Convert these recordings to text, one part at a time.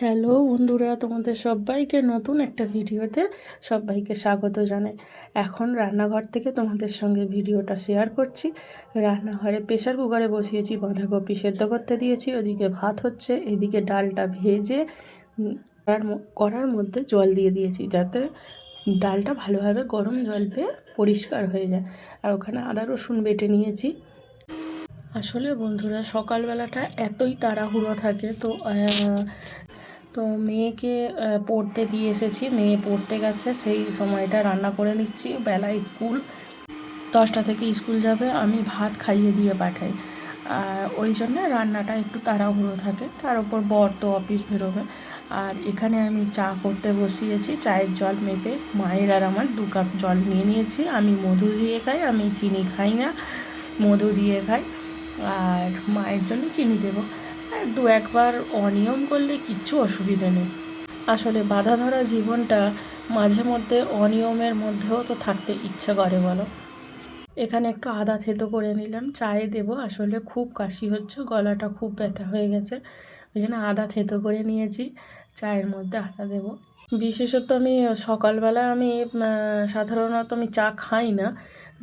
Hello বন্ধুরা, তোমাদের সবাইকে নতুন একটা ভিডিওতে সবাইকে স্বাগত জানাই। এখন রান্নাঘর থেকে তোমাদের সঙ্গে ভিডিওটা শেয়ার করছি। রান্নাঘরে প্রেশার কুকারে বসিয়েছি, বাঁধাকপি সেদ্ধ করতে দিয়েছি, ওদিকে ভাত হচ্ছে, এদিকে ডালটা ভেজে কড়ার মধ্যে জল দিয়ে দিয়েছি যাতে ডালটা ভালোভাবে গরম জল পেয়ে পরিষ্কার হয়ে যায়। আর ওখানে আদা রসুন বেটে নিয়েছি। আসলে বন্ধুরা, সকালবেলাটা এতই তাড়াহুড়ো থাকে তো মেয়েকে পড়তে দিয়ে এসেছি, মেয়ে পড়তে গেছে, সেই সময়টা রান্না করে নিচ্ছি। বেলায় স্কুল, 10টা থেকে স্কুল যাবে, আমি ভাত খাইয়ে দিয়ে পাঠাই। ওই জন্য রান্নাটা একটু তাড়াহুড়ো থাকে, তার উপর বর তো অফিস বেরোবে। আর এখানে আমি চা করতে বসিয়েছি, চায়ের জল মেপে মায়ের আর আমার 2 কাপ জল নিয়ে নিয়েছি। আমি মধু দিয়ে খাই, আমি চিনি খাই না, মধু দিয়ে খাই। আর মায়ের জন্য চিনি দেবো। আর 1বার অনিয়ম করলে কিচ্ছু অসুবিধে নেই। আসলে বাঁধা ধরা জীবনটা মাঝে মধ্যে অনিয়মের মধ্যেও তো থাকতে ইচ্ছে করে, বলো। এখানে একটু আদা থেতো করে নিলাম, চায়ে দেবো। আসলে খুব কাশি হচ্ছে, গলাটা খুব ব্যথা হয়ে গেছে, ওই জন্য আদা থেতো করে নিয়েছি, চায়ের মধ্যে আদা দেবো। বিশেষত আমি সকালবেলা সাধারণত আমি চা খাই না,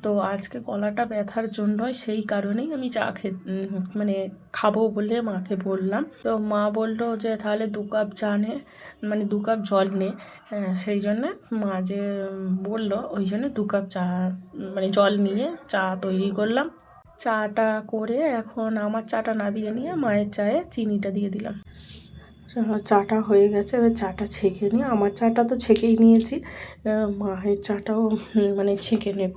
তো আজকে গলাটা ব্যথার জন্য সেই কারণেই আমি চা খাবো বলে মাকে বললাম। তো মা বললো যে তাহলে 2 কাপ চা নে, 2 কাপ জল নে। সেই জন্যে মা যে বললো, ওই জন্য 2 কাপ চা জল নিয়ে চা তৈরি করলাম। চাটা করে এখন আমার চাটা নামিয়ে নিয়ে মায়ের চায়ে চিনিটা দিয়ে দিলাম। চাটা হয়ে গেছে, এবার চাটা ছেঁকে নিয়ে, আমার চাটা তো ছেঁকেই নিয়েছি, মায়ের চাটাও ছেঁকে নেব।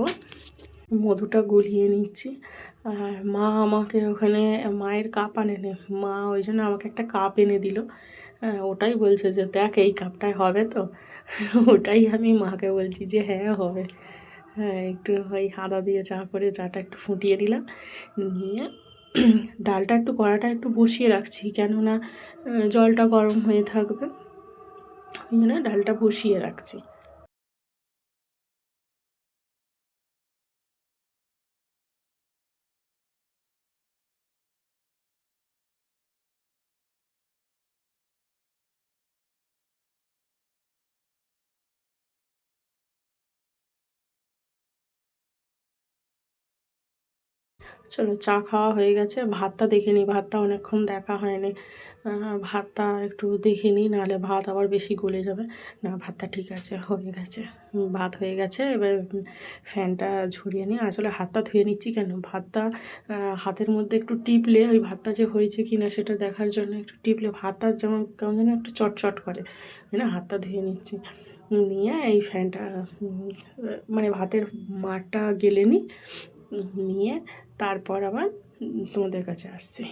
মধুটা গলিয়ে নিচ্ছি। আর মা আমাকে ওখানে মায়ের কাপ আনেনি, মা ওই জন্য আমাকে একটা কাপ এনে দিল। ওটাই বলছে যে দেখ এই কাপটায় হবে তো। ওটাই আমি মাকে বলছি যে হ্যাঁ হবে। হ্যাঁ, একটু ওই আদা দিয়ে চা করে চাটা একটু ফুটিয়ে দিলাম, নিয়ে ডালটা একটু কড়াটা একটু বসিয়ে রাখছি, কেননা জলটা গরম হয়ে থাকবে, ওই জন্য ডালটা বসিয়ে রাখছি। চলো, চা খাওয়া হয়ে গেছে, ভাতটা দেখে নিই, ভাতটা অনেকক্ষণ দেখা হয়নি। ভাতটা একটু দেখে নিই, নাহলে ভাত আবার বেশি গলে যাবে। না, ভাতটা ঠিক আছে, হয়ে গেছে। ভাত হয়ে গেছে, এবার ফ্যানটা ঝরিয়ে নিই। আসলে হাতটা ধুয়ে নিচ্ছি কেন, ভাতটা হাতের মধ্যে একটু টিপলে ওই ভাতটা যে হয়েছে কি না সেটা দেখার জন্য একটু টিপলে ভাতটা যেমন কেমন যেন একটু চটচট করে, হাতটা ধুয়ে নিচ্ছি। নিয়ে এই ফ্যানটা ভাতের মারটা গেলে নিই, নিয়ে তারপর আবার তোমাদের কাছে আসছি।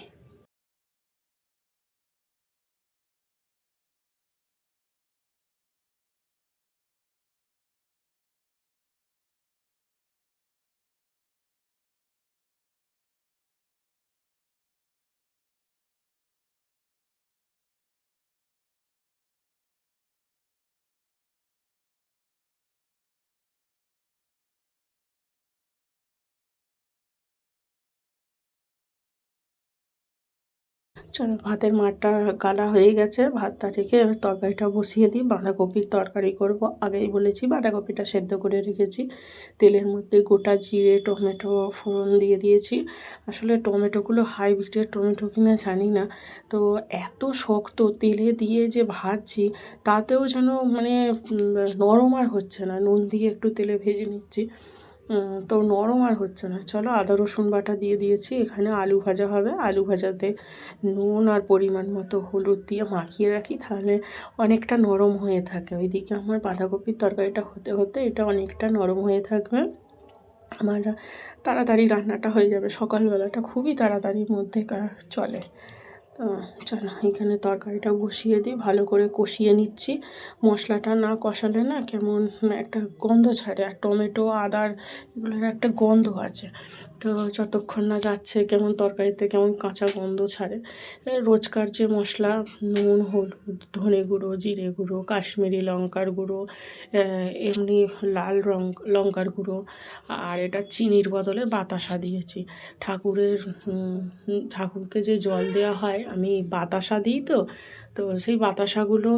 চলো, ভাতের মারটা গালা হয়ে গেছে, ভাতটা রেখে এবার তরকারিটা বসিয়ে দিই। বাঁধাকপির তরকারি করব, আগেই বলেছি বাঁধাকপিটা সেদ্ধ করে রেখেছি। তেলের মধ্যে গোটা জিরে টমেটো ফোড়ন দিয়ে দিয়েছি। আসলে টমেটোগুলো হাইব্রিডের টমেটো কিনা জানি না, তো এত শক্ত, তেলে দিয়ে যে ভাজছি তাতেও যেন নরম আর হচ্ছে না। নুন দিয়ে একটু তেলে ভেজে নিচ্ছি, তো নরম আর হচ্ছে না। চলো, আদা রসুন বাটা দিয়ে দিয়েছি, এখানে আলু ভাজা হবে, আলু ভাজাতে নুন আর পরিমাণ মতো হলুদ দিয়ে মাখিয়ে রাখি, তাহলে অনেকটা নরম হয়ে থাকে। ওইদিকে আমার বাঁধাকপির তরকারিটা হতে হতে এটা অনেকটা নরম হয়ে থাকবে, আমার তাড়াতাড়ি রান্নাটা হয়ে যাবে। সকালবেলাটা খুবই তাড়াতাড়ির মধ্যে চলে। তো চলো, এখানে তরকারিটা বসিয়ে দিই, ভালো করে কষিয়ে নিচ্ছি। মশলাটা না কষালে না কেমন একটা গন্ধ ছাড়ে, আর টমেটো আদার এগুলোর একটা গন্ধ আছে, তো যতক্ষণ না যাচ্ছে কেমন তরকারিতে কেমন কাঁচা গন্ধ ছাড়ে। রোজকার যে মশলা, নুন হলুদ ধনে গুঁড়ো জিরে গুঁড়ো কাশ্মীরি লঙ্কার গুঁড়ো, এমনি লাল লঙ্কার গুঁড়ো, আর এটা চিনির বদলে বাতাসা দিয়েছি। ঠাকুরকে যে জল দেওয়া হয় আমি বাতাসা দিই, তো তো সেই বাতাসাগুলো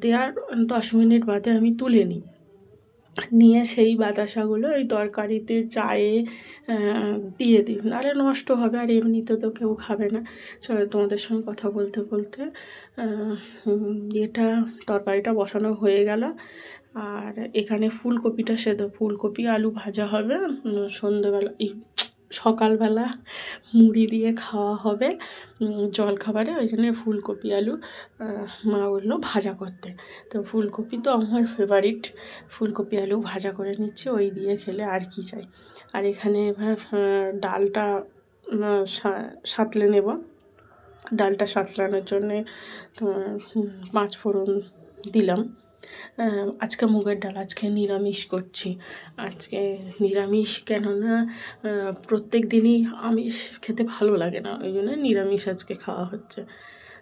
দেওয়ার 10 মিনিট বাদে আমি তুলে নিই, নিয়ে সেই বাতাসাগুলো ওই তরকারিতে চায়ে দিয়ে দিই, নাহলে নষ্ট হবে, আর এমনিতে তো কেউ খাবে না। চলো তোমাদের সঙ্গে কথা বলতে বলতে এটা তরকারিটা বসানো হয়ে গেল। আর এখানে ফুলকপিটা সেদ্ধ, ফুলকপি আলু ভাজা হবে সন্ধ্যেবেলা, সকালবেলা মুড়ি দিয়ে খাওয়া হবে জলখাবারে, ওই জন্য ফুলকপি আলু মা বললো ভাজা করতে। তো ফুলকপি তো আমার ফেভারিট, ফুলকপি আলু ভাজা করে নিচ্ছি, ওই দিয়ে খেলে আর কি চাই। আর এখানে এবার ডালটা সাঁতলে নেব। ডালটা সাঁতলানোর জন্যে তোমার 5 ফোড়ন দিলাম। আজকে মুগের ডাল, আজকে নিরামিষ করছি। আজকে নিরামিষ, কেননা প্রত্যেক দিনই আমিষ খেতে ভালো লাগে না, ওই জন্য নিরামিষ আজকে খাওয়া হচ্ছে।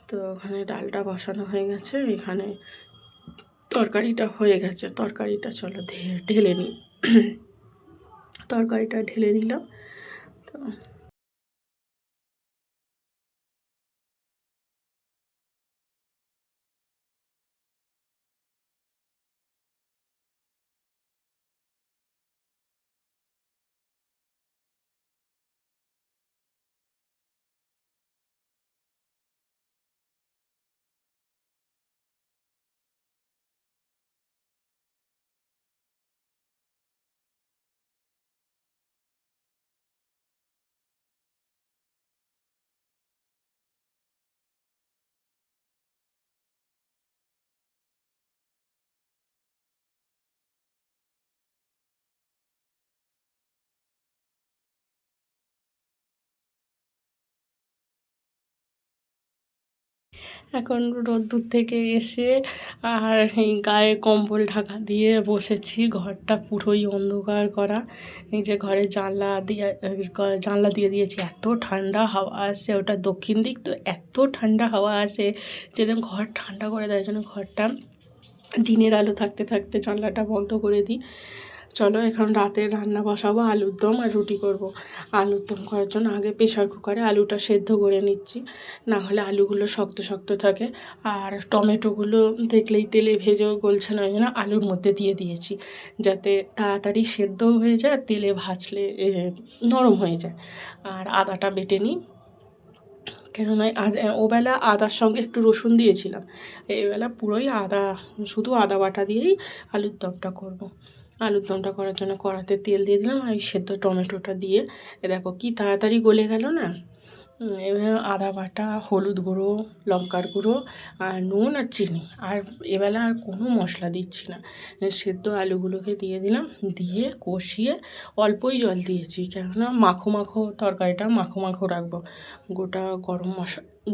তো ওখানে ডালটা বসানো হয়ে গেছে, এখানে তরকারিটা হয়ে গেছে। তরকারিটা চলো ঢেলে নিই। তরকারিটা ঢেলে নিলাম। তো এখন রোদ্দুর থেকে এসে আর এই গায়ে কম্বল ঢাকা দিয়ে বসেছি, ঘরটা পুরোই অন্ধকার করা। এই যে ঘরে জানলা দিয়ে দিয়েছি, এত ঠান্ডা হাওয়া আসে, ওটা দক্ষিণ দিক তো, এত ঠান্ডা হাওয়া আসে যেরকম ঘর ঠান্ডা করে দেয়, জন্য ঘরটা দিনের আলো থাকতে থাকতে জানলাটা বন্ধ করে দিই। চলো এখন রাতে রান্না বসাবো, আলুর দম আর রুটি করব। আলুর দম করার জন্য আগে প্রেশার কুকারে আলুটা সেদ্ধ করে নিচ্ছি, না হলে আলুগুলো শক্ত শক্ত থাকে। আর টমেটোগুলো দেখলেই তেলে ভেজেও গলছে না, ওই জন্য আলুর মধ্যে দিয়ে দিয়েছি, যাতে তাড়াতাড়ি সেদ্ধও হয়ে যায়, তেলে ভাজলে নরম হয়ে যায়। আর আদাটা বেটে নিই, কেননা ওবেলা আদার সঙ্গে একটু রসুন দিয়েছিলাম, এবেলা পুরোই আদা, শুধু আদা বাটা দিয়েই আলুর দমটা করব। আলুর দমটা করার জন্য কড়াতে তেল দিয়ে দিলাম, আর এই সেদ্ধ টমেটোটা দিয়ে দেখো কি তাড়াতাড়ি গলে গেল না। এবার আদা বাটা, হলুদ গুঁড়ো, লঙ্কার গুঁড়ো আর নুন আর চিনি, আর এবেলা আর কোনো মশলা দিচ্ছি না। সেদ্ধ আলুগুলোকে দিয়ে দিলাম, দিয়ে কষিয়ে অল্পই জল দিয়েছি, কেননা মাখো মাখো তরকারিটা মাখো মাখো রাখবো।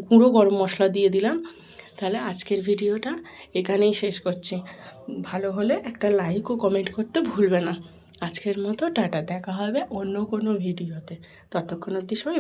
গুঁড়ো গরম মশলা দিয়ে দিলাম। তাহলে আজকের ভিডিওটা এখানেই শেষ করছি। ভালো হলে একটা লাইক ও কমেন্ট করতে ভুলবে না। আজকের মতো টাটা, দেখা হবে অন্য কোনো ভিডিওতে। ততক্ষণ অবধি সবাই